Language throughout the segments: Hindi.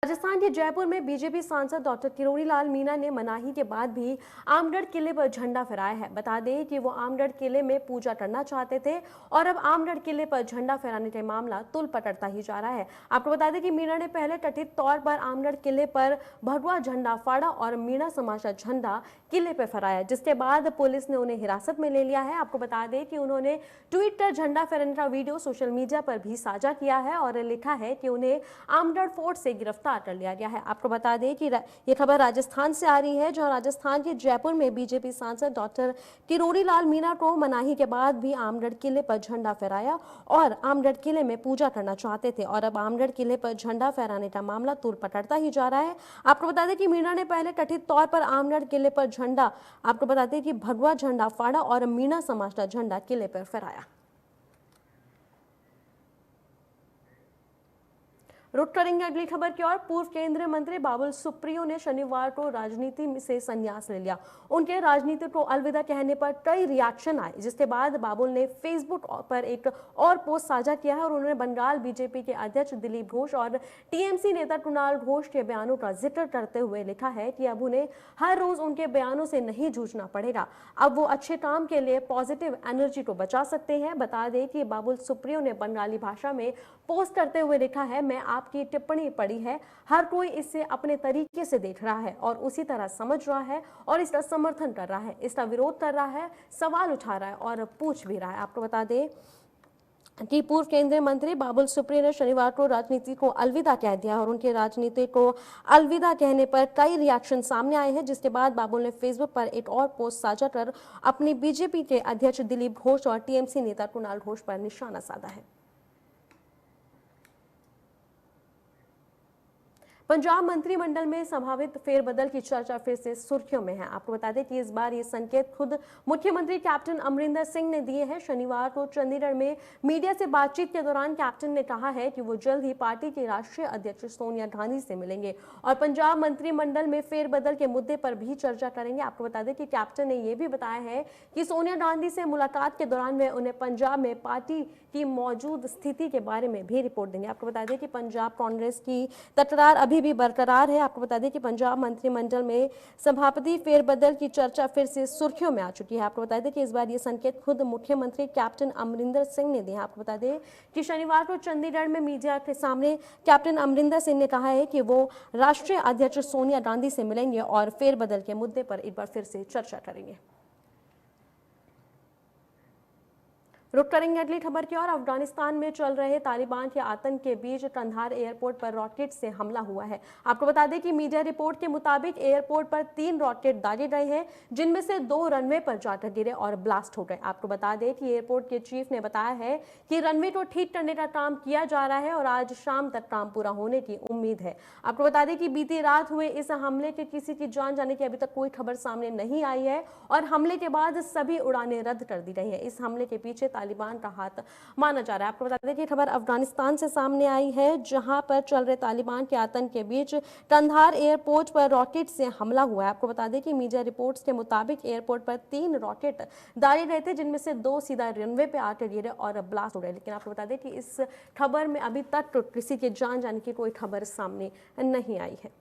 राजस्थान के जयपुर में बीजेपी सांसद डॉक्टर किरोड़ी लाल मीणा ने मनाही के बाद भी आमगढ़ किले पर झंडा फहराया है। बता दें कि वो आमगढ़ किले में पूजा करना चाहते थे और अब आमगढ़ किले पर झंडा फहराने का मामला तुल पटकता ही जा रहा है। आपको बता दें कि मीणा ने पहले कथित तौर पर आमगढ़ किले पर भगवा झंडा फाड़ा और मीणा समाज का झंडा किले पर फहराया, जिसके बाद पुलिस ने उन्हें हिरासत में ले लिया है। आपको बता दें कि उन्होंने ट्वीट कर झंडा फहराने का वीडियो सोशल मीडिया पर भी साझा किया है और लिखा है कि उन्हें आमगढ़ फोर्ट से गिरफ्तार कर लिया गया है। आपको बता दें कि यह खबर राजस्थान से आ रही है, जहां राजस्थान के जयपुर में बीजेपी सांसद डॉक्टर किरोड़ी लाल मीणा को मनाही के बाद भी आमगढ़ किले पर झंडा फहराया और आमगढ़ किले में पूजा करना चाहते थे और अब आमगढ़ किले पर झंडा फहराने का मामला तूल पकड़ता ही जा रहा है। आपको बता दें कि मीणा ने पहले कथित तौर पर आमगढ़ किले पर झंडा आपको बता दें कि भगवा झंडा फाड़ा और मीणा समाज का झंडा किले पर फहराया। रुक करेंगे अगली खबर की ओर। पूर्व केंद्रीय मंत्री बाबुल सुप्रियो ने शनिवार को राजनीति से संन्यास ले लिया। उनके राजनीति को अलविदा कहने पर कई रिएक्शन आए, जिसके बाद बाबुल ने फेसबुक पर एक और पोस्ट साझा किया है और उन्होंने बंगाल बीजेपी के अध्यक्ष दिलीप घोष और टीएमसी नेता कुणाल घोष के बयानों का जिक्र करते हुए लिखा है कि अब उन्हें हर रोज उनके बयानों से नहीं जूझना पड़ेगा। अब वो अच्छे काम के लिए पॉजिटिव एनर्जी को बचा सकते हैं। बता दें कि बाबुल सुप्रियो ने बंगाली भाषा में पोस्ट करते हुए लिखा है, मैं आपकी टिप्पणी पढ़ी है, हर कोई इसे अपने तरीके से देख रहा है और उसी तरह समझ रहा है और इसका समर्थन कर रहा है, इसका विरोध कर रहा है, सवाल उठा रहा है और पूछ भी रहा है। आपको बता दें कि पूर्व केंद्रीय मंत्री बाबुल सुप्रियो ने शनिवार को राजनीति को अलविदा कह दिया और उनके राजनीति को अलविदा कहने पर कई रिएक्शन सामने आए हैं, जिसके बाद बाबुल ने फेसबुक पर एक और पोस्ट साझा कर अपनी बीजेपी के अध्यक्ष दिलीप घोष और टीएमसी नेता कुणाल घोष पर निशाना साधा है। पंजाब मंत्रिमंडल में संभावित फेरबदल की चर्चा फिर से सुर्खियों में है। आपको बता दें कि इस बार ये संकेत खुद मुख्यमंत्री कैप्टन अमरिंदर सिंह ने दिए हैं। शनिवार को चंडीगढ़ में मीडिया से बातचीत के दौरान कैप्टन ने कहा है कि वो जल्द ही पार्टी की राष्ट्रीय अध्यक्ष सोनिया गांधी से मिलेंगे और पंजाब मंत्रिमंडल में फेरबदल के मुद्दे पर भी चर्चा करेंगे। आपको बता दें कि कैप्टन ने यह भी बताया है कि सोनिया गांधी से मुलाकात के दौरान वे उन्हें पंजाब में पार्टी की मौजूद स्थिति के बारे में भी रिपोर्ट देंगे। आपको बता दें कि पंजाब कांग्रेस की तकरार अभी भी बरकरार है। आपको बता दें कि पंजाब मंत्रिमंडल में सभापति फेरबदल की चर्चा फिर से सुर्खियों में आ चुकी है। आपको बता दें कि इस बार ये संकेत खुद मुख्यमंत्री कैप्टन अमरिंदर सिंह ने दिए। आपको बता दें कि शनिवार को चंडीगढ़ में मीडिया के सामने कैप्टन अमरिंदर सिंह ने कहा है कि वो राष्ट्रीय अध्यक्ष सोनिया गांधी से मिलेंगे और फेरबदल के मुद्दे पर एक बार फिर से चर्चा करेंगे। रुक करेंगे अगली खबर की ओर। अफगानिस्तान में चल रहे तालिबान के आतंक के बीच कंधार एयरपोर्ट पर रॉकेट से हमला हुआ है। आपको बता दें कि मीडिया रिपोर्ट के मुताबिक एयरपोर्ट पर 3 रॉकेट दागे गए हैं, जिनमें से 2 रनवे पर जाकर गिरे और ब्लास्ट हो गए। आपको बता दें कि एयरपोर्ट के चीफ ने बताया है कि रनवे को ठीक करने का काम किया जा रहा है और आज शाम तक काम पूरा होने की उम्मीद है। आपको बता दें कि बीती रात हुए इस हमले के किसी की जान जाने की अभी तक कोई खबर सामने नहीं आई है और हमले के बाद सभी उड़ानें रद्द कर दी गई है। इस हमले के पीछे तालिबान का हाथ माना जा रहा है। आपको बता दें कि खबर अफगानिस्तान से सामने आई है, जहां पर चल रहे तालिबान के आतंक के बीच कंधार एयरपोर्ट पर रॉकेट से हमला हुआ है। आपको बता दें कि मीडिया रिपोर्ट्स के मुताबिक एयरपोर्ट पर 3 रॉकेट दागे गए थे, जिनमें से 2 सीधा रनवे पे आकर गिरे और ब्लास्ट हो गए। लेकिन आपको बता दें कि इस खबर में अभी तक किसी के जान जाने की कोई खबर सामने नहीं आई है।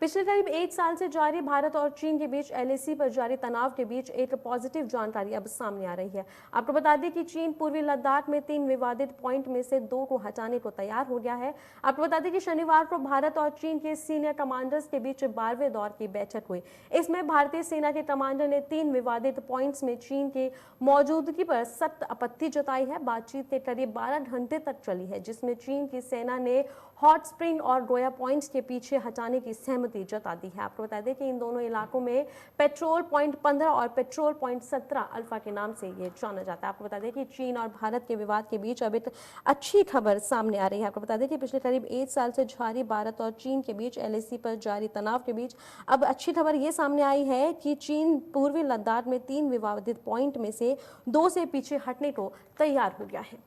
पिछले करीब 1 साल से जारी भारत और चीन के बीच एलएसी पर जारी तनाव के बीच एक पॉजिटिव जानकारी अब सामने आ रही है। आपको बता दें कि चीन पूर्वी लद्दाख में 3 विवादित पॉइंट में से 2 को हटाने को तैयार हो गया है। आपको बता दें कि शनिवार को भारत और चीन के सीनियर कमांडर्स के बीच 12वें दौर की बैठक हुई। इसमें भारतीय सेना के कमांडर ने 3 विवादित पॉइंट्स में चीन की मौजूदगी पर सख्त आपत्ति जताई है। बातचीत के करीब 12 घंटे तक चली है, जिसमें चीन की सेना ने हॉट स्प्रिंग और गोया पॉइंट्स के पीछे हटाने की सहमति जता दी है। आपको बता दें कि इन दोनों इलाकों में पेट्रोल पॉइंट 15 और पेट्रोल पॉइंट 17 अल्फा के नाम से ये जाना जाता है। आपको बता दें कि चीन और भारत के विवाद के बीच अब एक अच्छी खबर सामने आ रही है। आपको बता दें कि पिछले करीब 1 साल से जारी भारत और चीन के बीच एलएसी पर जारी तनाव के बीच अब अच्छी खबर ये सामने आई है कि चीन पूर्वी लद्दाख में 3 विवादित पॉइंट में से 2 से पीछे हटने को तैयार हो गया है।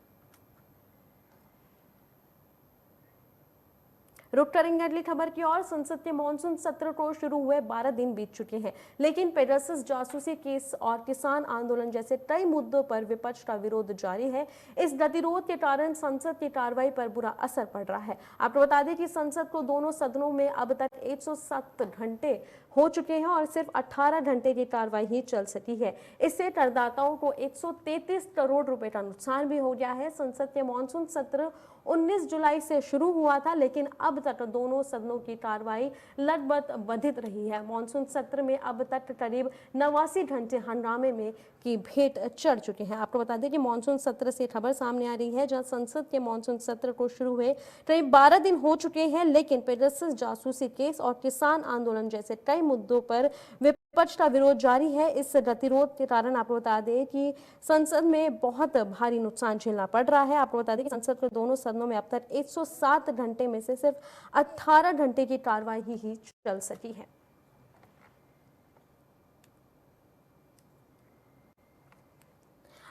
रुक करेंगे अगली खबर की ओर। संसद के मानसून सत्र को शुरू हुए 12 दिन बीत चुके हैं, लेकिन पेगासस जासूसी केस और किसान आंदोलन जैसे कई मुद्दों पर विपक्ष का विरोध जारी है। इस गतिरोध के कारण संसद की कार्रवाई पर बुरा असर पड़ रहा है। आपको बता दें कि संसद को दोनों सदनों में अब तक 107 घंटे हो चुके हैं और सिर्फ 18 घंटे की कार्रवाई ही चल सकी है। इससे करदाताओं को 133 करोड़ रुपए का नुकसान भी हो गया है। संसद के मानसून सत्र 19 जुलाई से शुरू हुआ था, लेकिन अब तक दोनों सदनों की कार्रवाई लगभग बाधित रही है। मानसून सत्र में अब तक करीब 89 घंटे हंगामे में की भेंट चढ़ चुके हैं। आपको बता दें कि मानसून सत्र से खबर सामने आ रही है, जहां संसद के मानसून सत्र को शुरू हुए करीब 12 दिन हो चुके हैं, लेकिन पेगासस जासूसी केस और किसान आंदोलन जैसे कई मुद्दों पर विपक्ष का विरोध जारी है। इस गतिरोध के कारण आपको बता दें कि संसद में बहुत भारी नुकसान झेलना पड़ रहा है। आपको बता दें कि संसद के दोनों सदनों में अब तक 107 घंटे में से सिर्फ 18 घंटे की कार्रवाई ही चल सकी है।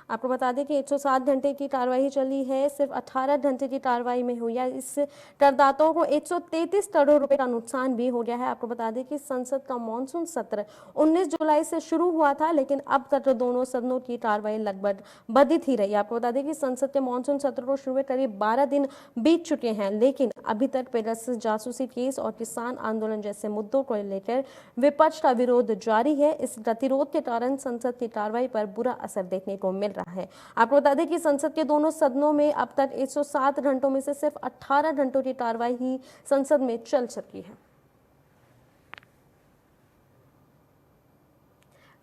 आपको बता दें कि 107 घंटे की कार्रवाई चली है, सिर्फ 18 घंटे की कार्रवाई में हुई है। इस करदाताओं को 133 करोड़ रुपए का नुकसान भी हो गया है। आपको बता दें कि संसद का मानसून सत्र 19 जुलाई से शुरू हुआ था, लेकिन अब तक दोनों सदनों की कार्रवाई लगभग बाधित ही रही। आपको बता दें कि संसद के मानसून सत्र को शुरू हुए करीब 12 दिन बीत चुके हैं, लेकिन अभी तक पेगासस जासूसी केस और किसान आंदोलन जैसे मुद्दों को लेकर विपक्ष का विरोध जारी है। इस गतिरोध के कारण संसद की कार्रवाई पर बुरा असर देखने को मिल रहा है। आपको बता दें कि संसद के दोनों सदनों में अब तक 107 घंटों में से सिर्फ 18 घंटों की कार्रवाई ही संसद में चल सकी है।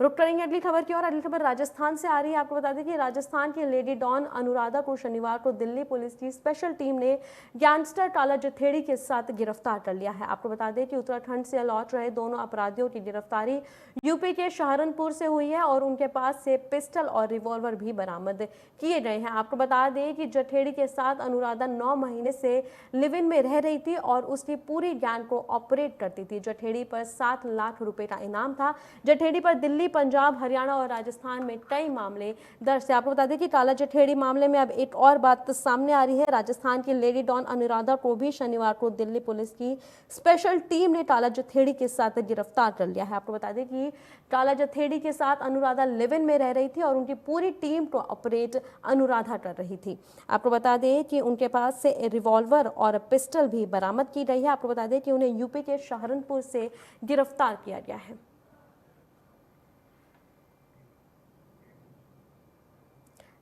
रुक करेंगे अगली खबर की ओर। अगली खबर राजस्थान से आ रही है। आपको बता दें कि राजस्थान की लेडी डॉन अनुराधा को शनिवार को दिल्ली पुलिस की स्पेशल टीम ने गैंगस्टर काला जथेड़ी के साथ गिरफ्तार कर लिया है। आपको बता दें कि उत्तराखंड से लौट रहे दोनों अपराधियों की गिरफ्तारी यूपी के सहारनपुर से हुई है और उनके पास से पिस्टल और रिवॉल्वर भी बरामद किए गए हैं। आपको बता दें कि जथेड़ी के साथ अनुराधा 9 महीने से लिव इन में रह रही थी और उसकी पूरी गैंग को ऑपरेट करती थी। जथेड़ी पर 7 लाख रुपए का इनाम था। जथेड़ी पर दिल्ली, पंजाब, हरियाणा और राजस्थान में कई मामले दर्ज थे। आपको बता दें कि काला जथेड़ी मामले में अब एक और बात सामने आ रही है। राजस्थान की लेडी डॉन अनुराधा को भी शनिवार को दिल्ली पुलिस की स्पेशल टीम ने काला जथेड़ी के साथ गिरफ्तार कर लिया है। आपको बता दें कि काला जथेड़ी के साथ अनुराधा लिव इन में रह रही थी और उनकी पूरी टीम को ऑपरेट अनुराधा कर रही थी। आपको बता दें कि उनके पास से रिवॉल्वर और पिस्टल भी बरामद की गई है। आपको बता दें कि उन्हें यूपी के सहारनपुर से गिरफ्तार किया गया है।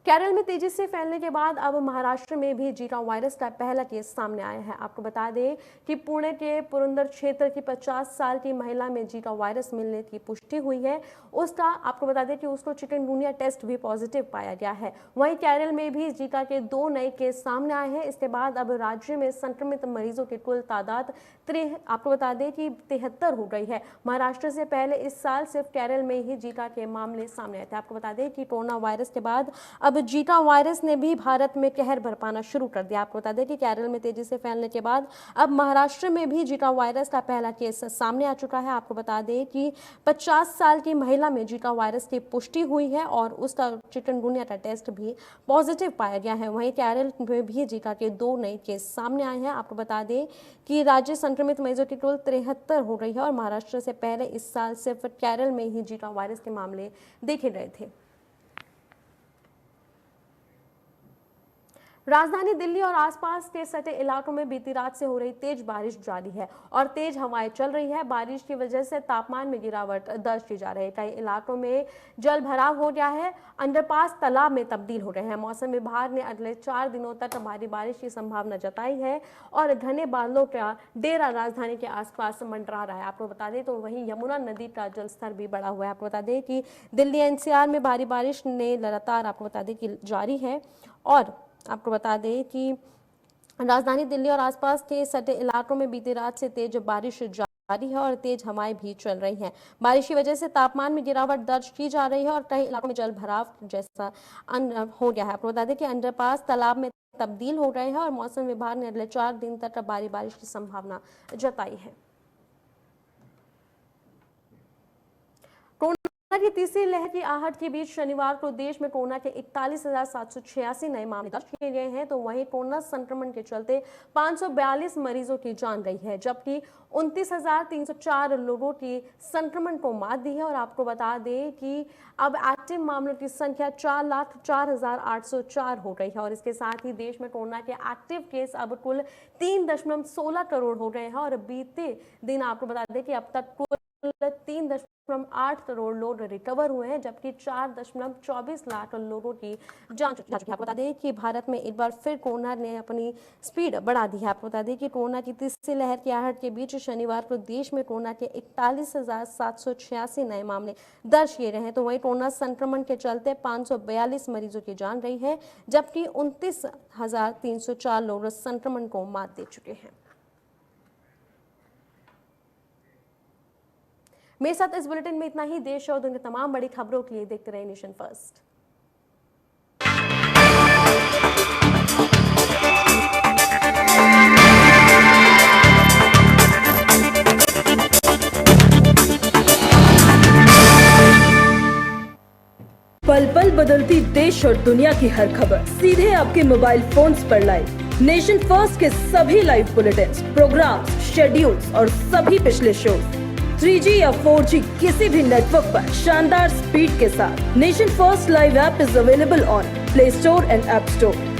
केरल में तेजी से फैलने के बाद अब महाराष्ट्र में भी जीका वायरस का पहला केस सामने आया है। आपको बता दें कि पुणे के पुरंदर क्षेत्र की 50 साल की महिला में जीका वायरस मिलने की पुष्टि हुई है। उसका आपको बता दें कि उसको चिकनगुनिया टेस्ट भी पॉजिटिव पाया गया है। वहीं केरल में भी जीका के 2 नए केस सामने आए हैं। इसके बाद अब राज्य में संक्रमित मरीजों की कुल तादाद आपको बता दें कि 73 हो गई है। महाराष्ट्र से पहले इस साल सिर्फ केरल में ही जीका के मामले सामने आए थे। आपको बता दें कि कोरोना वायरस के बाद अब जीका वायरस ने भी भारत में कहर बरपाना शुरू कर दिया। आपको बता दें कि केरल में तेजी से फैलने के बाद अब महाराष्ट्र में भी जीका वायरस का पहला केस सामने आ चुका है। आपको बता दें कि 50 साल की महिला में जीका वायरस की पुष्टि हुई है और उसका चिकनगुनिया का टेस्ट भी पॉजिटिव पाया गया है। वहीं केरल में भी जीका के 2 नए केस सामने आए हैं। आपको बता दें कि राज्य संक्रमित मरीजों की कुल 73 हो गई है और महाराष्ट्र से पहले इस साल सिर्फ केरल में ही जीका वायरस के मामले देखे गए थे। राजधानी दिल्ली और आसपास के सटे इलाकों में बीती रात से हो रही तेज बारिश जारी है और तेज हवाएं चल रही है। बारिश की वजह से तापमान में गिरावट दर्ज की जा रही है। कई इलाकों में जल भराव हो गया है, अंडरपास तालाब में तब्दील हो रहे हैं। मौसम विभाग ने अगले 4 दिनों तक भारी बारिश की संभावना जताई है और घने बादलों का डेरा राजधानी के आसपास मंडरा रहा है। आपको बता दें तो वहीं यमुना नदी का जलस्तर भी बढ़ा हुआ है। आपको बता दें कि दिल्ली एनसीआर में भारी बारिश ने लगातार आपको बता दें कि जारी है और आपको बता दें कि राजधानी दिल्ली और आसपास के सटे इलाकों में बीती रात से तेज बारिश जारी है और तेज हवाएं भी चल रही हैं। बारिश की वजह से तापमान में गिरावट दर्ज की जा रही है और कई इलाकों में जल भराव जैसा हो गया है। आपको बता दें कि अंडरपास तालाब में तब्दील हो गए हैं और मौसम विभाग ने अगले 4 दिन तक भारी बारिश की संभावना जताई है। की तीसरी लहर की आहट के बीच शनिवार को देश में कोरोना के 41,786 नए मामले दर्ज किए गए हैं, तो वहीं कोरोना संक्रमण के चलते 542 मरीजों की जान गई है, जबकि 29,304 लोगों की संक्रमण को मात दी है। और आपको बता दें कि अब एक्टिव मामलों की संख्या 4,04,804 हो गई है। और इसके साथ ही देश में कोरोना के एक्टिव केस अब कुल 3.16 करोड़ हो गए हैं। और बीते दिन आपको बता दें कि अब तक कुल 3.8 करोड़ लोग रिकवर हुए हैं, जबकि 4.24 लाख लोगों की जान जा चुकी है। आपको बता दें कि भारत में एक बार फिर कोरोना ने अपनी स्पीड बढ़ा दी है। आपको बता दें कि कोरोना की तीसरी लहर की आहट के बीच शनिवार को देश में कोरोना के 41,786 नए मामले दर्ज किए गए हैं, तो वहीं कोरोना संक्रमण के चलते 542 मरीजों की जान गई है, जबकि 29,304 लोग संक्रमण को मात दे चुके हैं। मेरे साथ इस बुलेटिन में इतना ही। देश और दुनिया की तमाम बड़ी खबरों के लिए देखते रहे नेशन फर्स्ट। पल पल बदलती देश और दुनिया की हर खबर सीधे आपके मोबाइल फोन्स पर लाइव। नेशन फर्स्ट के सभी लाइव बुलेटिन्स, प्रोग्राम्स, शेड्यूल्स और सभी पिछले शोज 3G या 4G किसी भी नेटवर्क पर शानदार स्पीड के साथ। Nation first live app is available on play store and app store.